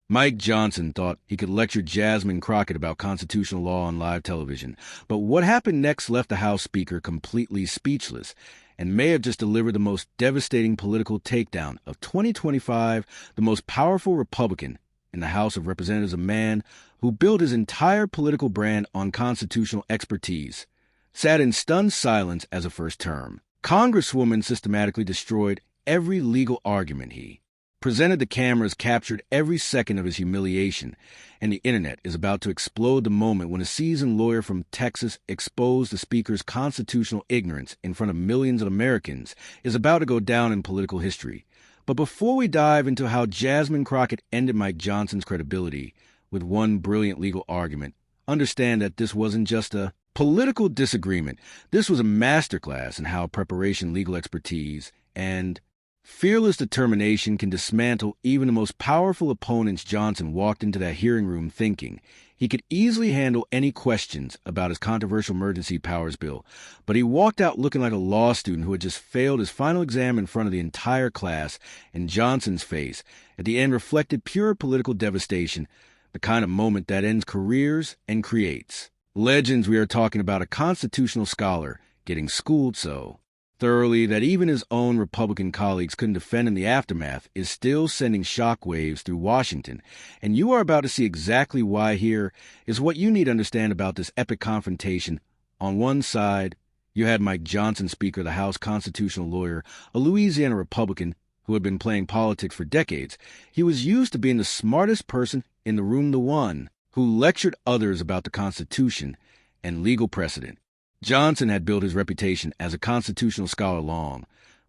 Mike Johnson thought he could lecture Jasmine Crockett about constitutional law on live television, but what happened next left the House Speaker completely speechless and may have just delivered the most devastating political takedown of 2025, the most powerful Republican in the House of Representatives, a man who built his entire political brand on constitutional expertise, sat in stunned silence as a first term. Congresswoman systematically destroyed every legal argument he presented. The cameras captured every second of his humiliation, and the internet is about to explode the moment when a seasoned lawyer from Texas exposed the Speaker's constitutional ignorance in front of millions of Americans is about to go down in political history. But before we dive into how Jasmine Crockett ended Mike Johnson's credibility with one brilliant legal argument, understand that this wasn't just a political disagreement. This was a masterclass in how preparation, legal expertise, and fearless determination can dismantle even the most powerful opponents. Johnson walked into that hearing room thinking he could easily handle any questions about his controversial emergency powers bill, but he walked out looking like a law student who had just failed his final exam in front of the entire class, and Johnson's face at the end reflected pure political devastation, the kind of moment that ends careers and creates legends. We are talking about a constitutional scholar getting schooled so thoroughly that even his own Republican colleagues couldn't defend in the aftermath is still sending shockwaves through Washington. And you are about to see exactly why. Here is what you need to understand about this epic confrontation. On one side, you had Mike Johnson, Speaker of the House, constitutional lawyer, a Louisiana Republican who had been playing politics for decades. He was used to being the smartest person in the room, the one who lectured others about the Constitution and legal precedent. Johnson had built his reputation as a constitutional scholar long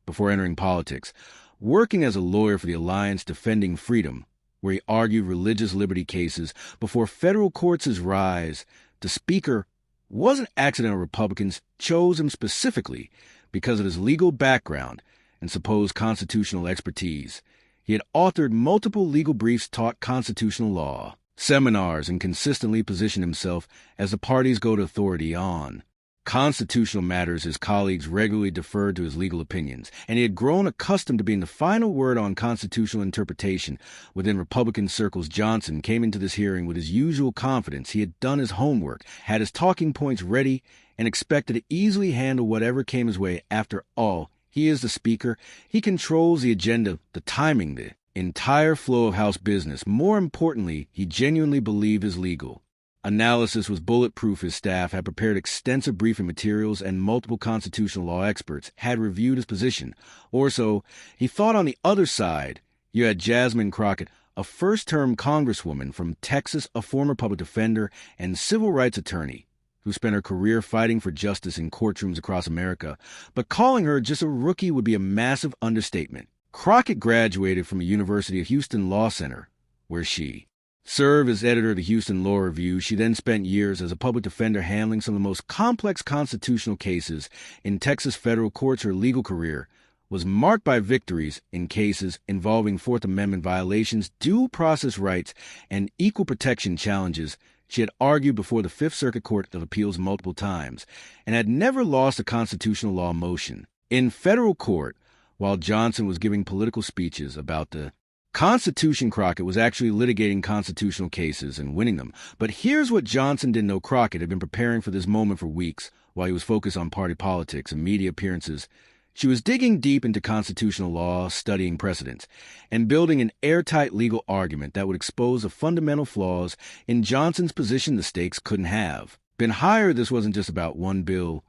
before entering politics, working as a lawyer for the Alliance Defending Freedom, where he argued religious liberty cases before federal courts. His rise to Speaker wasn't accidental. Republicans chose him specifically because of his legal background and supposed constitutional expertise. He had authored multiple legal briefs, taught constitutional law seminars, and consistently positioned himself as the party's go-to authority on constitutional matters. His colleagues regularly deferred to his legal opinions, and he had grown accustomed to being the final word on constitutional interpretation within Republican circles. Johnson came into this hearing with his usual confidence. He had done his homework, had his talking points ready, and expected to easily handle whatever came his way. After all, he is the Speaker. He controls the agenda, the timing, the entire flow of House business. More importantly, he genuinely believed his legal analysis was bulletproof. His staff had prepared extensive briefing materials, and multiple constitutional law experts had reviewed his position. Or so he thought. On the other side, you had Jasmine Crockett, a first-term congresswoman from Texas, a former public defender and civil rights attorney who spent her career fighting for justice in courtrooms across America. But calling her just a rookie would be a massive understatement. Crockett graduated from the University of Houston Law Center, where she served as editor of the Houston Law Review. She then spent years as a public defender handling some of the most complex constitutional cases in Texas federal courts. Her legal career was marked by victories in cases involving Fourth Amendment violations, due process rights, and equal protection challenges. She had argued before the Fifth Circuit Court of Appeals multiple times and had never lost a constitutional law motion in federal court. While Johnson was giving political speeches about the Constitution, Crockett was actually litigating constitutional cases and winning them. But here's what Johnson didn't know. Crockett had been preparing for this moment for weeks while he was focused on party politics and media appearances. She was digging deep into constitutional law, studying precedents, and building an airtight legal argument that would expose the fundamental flaws in Johnson's position the stakes couldn't have been higher. This wasn't just about one bill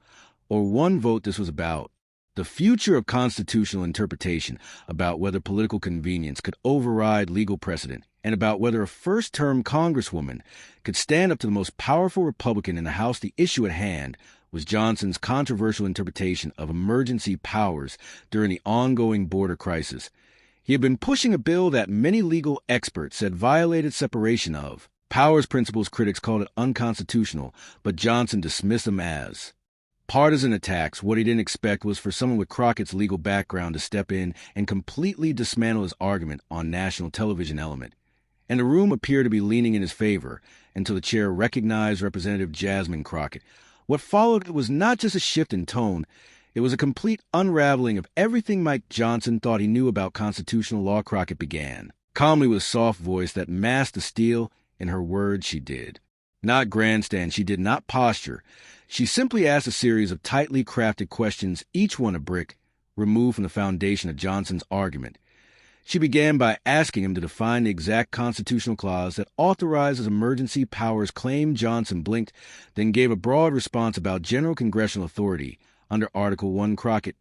or one vote. This was about the future of constitutional interpretation, about whether political convenience could override legal precedent, and about whether a first-term congresswoman could stand up to the most powerful Republican in the House. The issue at hand was Johnson's controversial interpretation of emergency powers during the ongoing border crisis. He had been pushing a bill that many legal experts said violated separation of powers principles. Critics called it unconstitutional, but Johnson dismissed them as partisan attacks. What he didn't expect was for someone with Crockett's legal background to step in and completely dismantle his argument on national television element. And the room appeared to be leaning in his favor until the chair recognized Representative Jasmine Crockett. What followed was not just a shift in tone, it was a complete unraveling of everything Mike Johnson thought he knew about constitutional law. Crockett began Calmly with a soft voice that masked the steel in her words, she did. Not grandstand, she did not posture. She simply asked a series of tightly crafted questions, each one a brick removed from the foundation of Johnson's argument. She began by asking him to define the exact constitutional clause that authorizes emergency powers claim. Johnson blinked, then gave a broad response about general congressional authority under Article 1. Crockett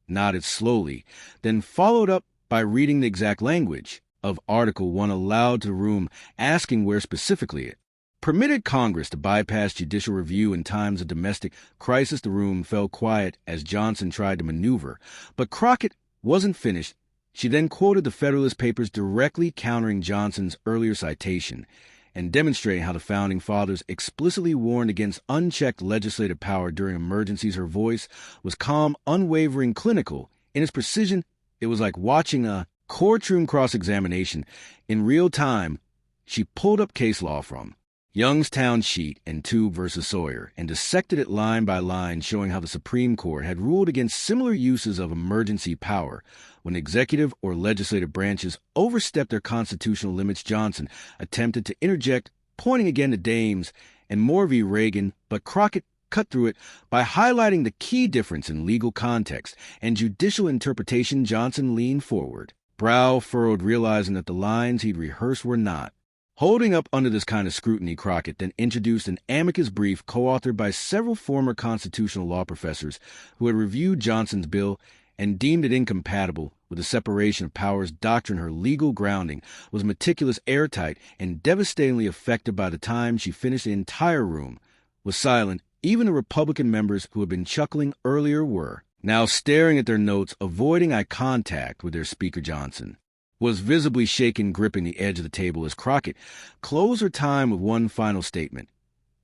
nodded slowly, then followed up by reading the exact language of Article 1 aloud to the room, asking where specifically it permitted Congress to bypass judicial review in times of domestic crisis. The room fell quiet as Johnson tried to maneuver, but Crockett wasn't finished. She then quoted the Federalist Papers, directly countering Johnson's earlier citation and demonstrating how the Founding Fathers explicitly warned against unchecked legislative power during emergencies. Her voice was calm, unwavering, clinical. In its precision, it was like watching a courtroom cross-examination. In real time, she pulled up case law from Youngstown Sheet and Tube versus Sawyer and dissected it line by line, showing how the Supreme Court had ruled against similar uses of emergency power when executive or legislative branches overstepped their constitutional limits. Johnson attempted to interject, pointing again to Dames and Moore v. Reagan, but Crockett cut through it by highlighting the key difference in legal context and judicial interpretation. Johnson leaned forward, brow furrowed, realizing that the lines he'd rehearsed were not holding up under this kind of scrutiny. Crockett then introduced an amicus brief co-authored by several former constitutional law professors who had reviewed Johnson's bill and deemed it incompatible with the separation of powers doctrine. Her legal grounding was meticulous, airtight, and devastatingly effective. By the time she finished, the entire room was silent. Even the Republican members who had been chuckling earlier were now staring at their notes, avoiding eye contact with their speaker. Johnson was visibly shaken, gripping the edge of the table as Crockett closed her time with one final statement.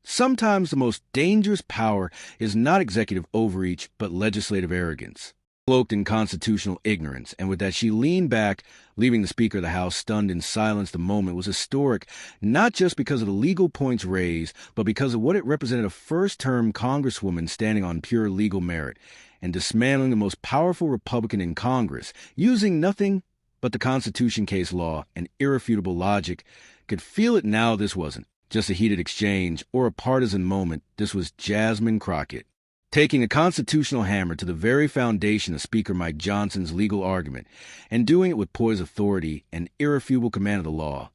Sometimes the most dangerous power is not executive overreach, but legislative arrogance, cloaked in constitutional ignorance. And with that, she leaned back, leaving the Speaker of the House stunned in silence. The moment was historic, not just because of the legal points raised, but because of what it represented: a first-term Congresswoman standing on pure legal merit and dismantling the most powerful Republican in Congress, using nothing but the Constitution, case law, and irrefutable logic. Could feel it now. This wasn't just a heated exchange or a partisan moment. This was Jasmine Crockett taking a constitutional hammer to the very foundation of Speaker Mike Johnson's legal argument, and doing it with poised authority and irrefutable command of the law.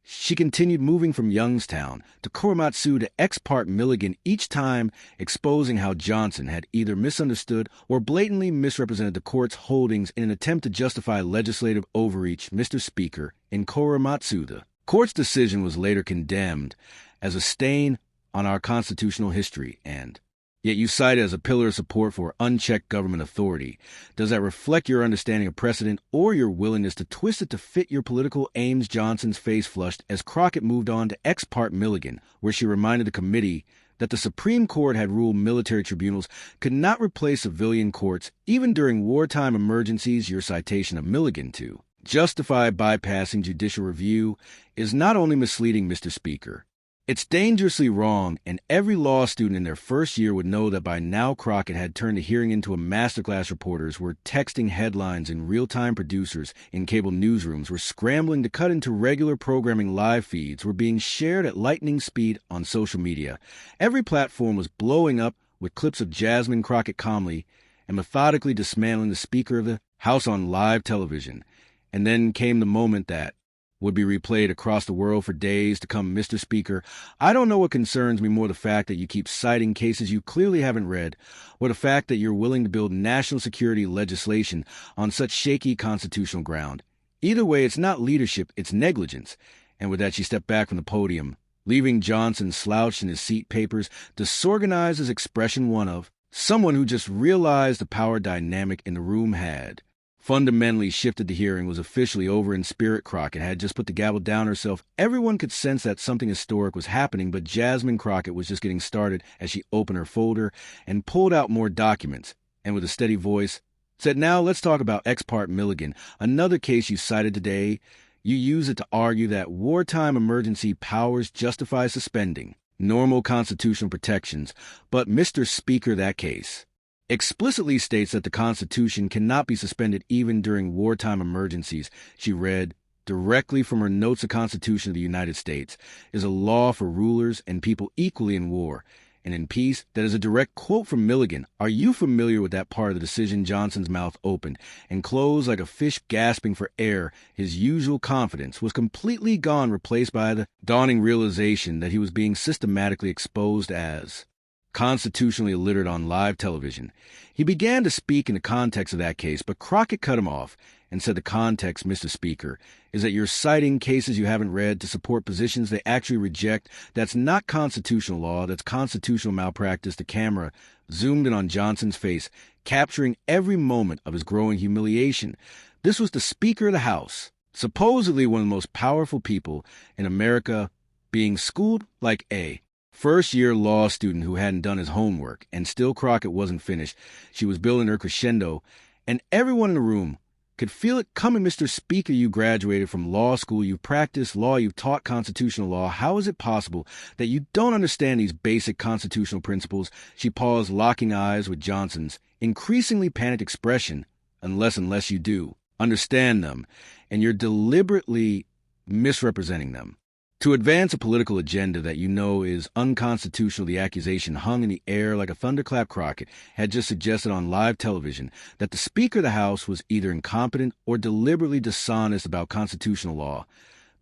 She continued, moving from Youngstown to Korematsu to Ex parte Milligan, each time exposing how Johnson had either misunderstood or blatantly misrepresented the court's holdings in an attempt to justify legislative overreach. Mr. Speaker, in Korematsu, the court's decision was later condemned as a stain on our constitutional history, and yet you cite it as a pillar of support for unchecked government authority. Does that reflect your understanding of precedent or your willingness to twist it to fit your political aims? Johnson's face flushed as Crockett moved on to Ex parte Milligan, where she reminded the committee that the Supreme Court had ruled military tribunals could not replace civilian courts, even during wartime emergencies. Your citation of Milligan to justify bypassing judicial review is not only misleading, Mr. Speaker, it's dangerously wrong, and every law student in their first year would know that by now. Crockett had turned the hearing into a masterclass. Reporters were texting headlines in real time. Producers in cable newsrooms were scrambling to cut into regular programming. Live feeds were being shared at lightning speed on social media. Every platform was blowing up with clips of Jasmine Crockett calmly and methodically dismantling the Speaker of the House on live television. And then came the moment that would be replayed across the world for days to come. Mr. Speaker, I don't know what concerns me more, the fact that you keep citing cases you clearly haven't read, or the fact that you're willing to build national security legislation on such shaky constitutional ground. Either way, it's not leadership, it's negligence. And with that, she stepped back from the podium, leaving Johnson slouched in his seat, papers disorganized, his expression one of someone who just realized the power dynamic in the room had fundamentally shifted. The hearing was officially over in spirit. Crockett had just put the gavel down herself. Everyone could sense that something historic was happening, but Jasmine Crockett was just getting started as she opened her folder and pulled out more documents, and with a steady voice said, "Now let's talk about Ex parte Milligan, another case you cited today. You use it to argue that wartime emergency powers justify suspending normal constitutional protections, but Mr. Speaker, that case explicitly states that the Constitution cannot be suspended even during wartime emergencies." She read directly from her Notes of Constitution of the United States, is a law for rulers and people equally in war and in peace. That is a direct quote from Milligan. Are you familiar with that part of the decision? Johnson's mouth opened and closed like a fish gasping for air. His usual confidence was completely gone, replaced by the dawning realization that he was being systematically exposed as constitutionally illiterate on live television. He began to speak in the context of that case, but Crockett cut him off and said, the context, Mr. Speaker, is that you're citing cases you haven't read to support positions they actually reject. That's not constitutional law. That's constitutional malpractice. The camera zoomed in on Johnson's face, capturing every moment of his growing humiliation. This was the Speaker of the House, supposedly one of the most powerful people in America, being schooled like a first-year law student who hadn't done his homework, and still Crockett wasn't finished. She was building her crescendo, and everyone in the room could feel it coming. Mr. Speaker, you graduated from law school, you've practiced law, you've taught constitutional law. How is it possible that you don't understand these basic constitutional principles? She paused, locking eyes with Johnson's increasingly panicked expression. Unless you do understand them, and you're deliberately misrepresenting them to advance a political agenda that you know is unconstitutional. The accusation hung in the air like a thunderclap. Crockett had just suggested on live television that the Speaker of the House was either incompetent or deliberately dishonest about constitutional law.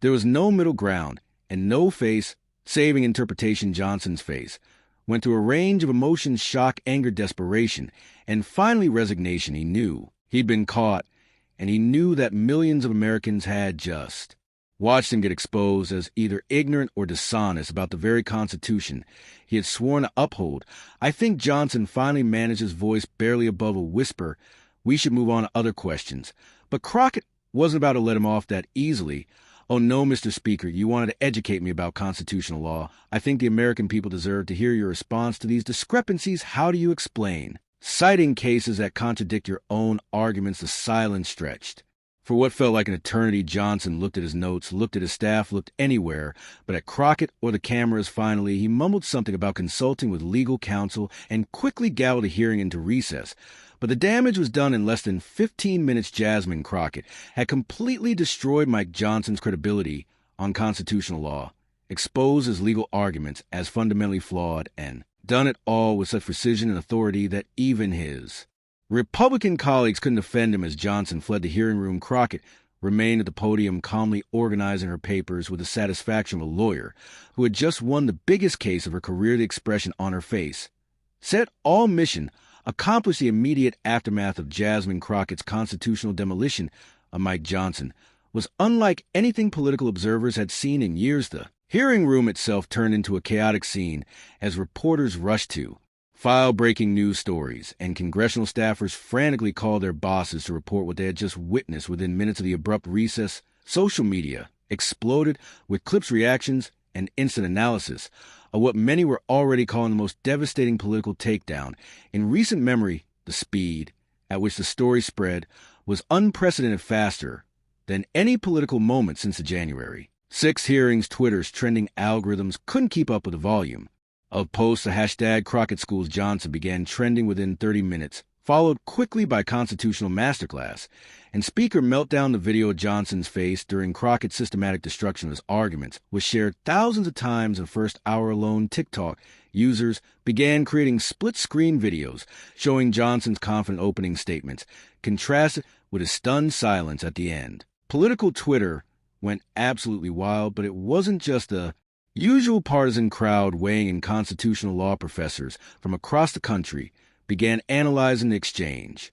There was no middle ground and no face saving interpretation. Johnson's face went through a range of emotions: shock, anger, desperation, and finally resignation. He knew he'd been caught, and he knew that millions of Americans had just watched him get exposed as either ignorant or dishonest about the very Constitution he had sworn to uphold. I think Johnson finally managed, his voice barely above a whisper, we should move on to other questions. But Crockett wasn't about to let him off that easily. Oh no, Mr. Speaker, you wanted to educate me about constitutional law. I think the American people deserve to hear your response to these discrepancies. How do you explain citing cases that contradict your own arguments? The silence stretched for what felt like an eternity. Johnson looked at his notes, looked at his staff, looked anywhere but at Crockett or the cameras. Finally, he mumbled something about consulting with legal counsel and quickly gaveled a hearing into recess. But the damage was done in less than 15 minutes. Jasmine Crockett had completely destroyed Mike Johnson's credibility on constitutional law, exposed his legal arguments as fundamentally flawed, and done it all with such precision and authority that even his Republican colleagues couldn't defend him. As Johnson fled the hearing room, Crockett remained at the podium, calmly organizing her papers with the satisfaction of a lawyer who had just won the biggest case of her career. The expression on her face said all mission accomplished. The immediate aftermath of Jasmine Crockett's constitutional demolition of Mike Johnson was unlike anything political observers had seen in years. The hearing room itself turned into a chaotic scene as reporters rushed to file breaking news stories, and congressional staffers frantically called their bosses to report what they had just witnessed. Within minutes of the abrupt recess, social media exploded with clips, reactions, and instant analysis of what many were already calling the most devastating political takedown in recent memory. The speed at which the story spread was unprecedented, faster than any political moment since the January 6 hearings. Twitter's trending algorithms couldn't keep up with the volume of posts. The hashtag Crockett Schools Johnson began trending within 30 minutes, followed quickly by Constitutional Masterclass and Speaker Meltdown. The video of Johnson's face during Crockett's systematic destruction of his arguments was shared thousands of times. In the first hour alone, TikTok users began creating split-screen videos showing Johnson's confident opening statements, contrasted with his stunned silence at the end. Political Twitter went absolutely wild, but it wasn't just the usual partisan crowd weighing in. Constitutional law professors from across the country began analyzing the exchange.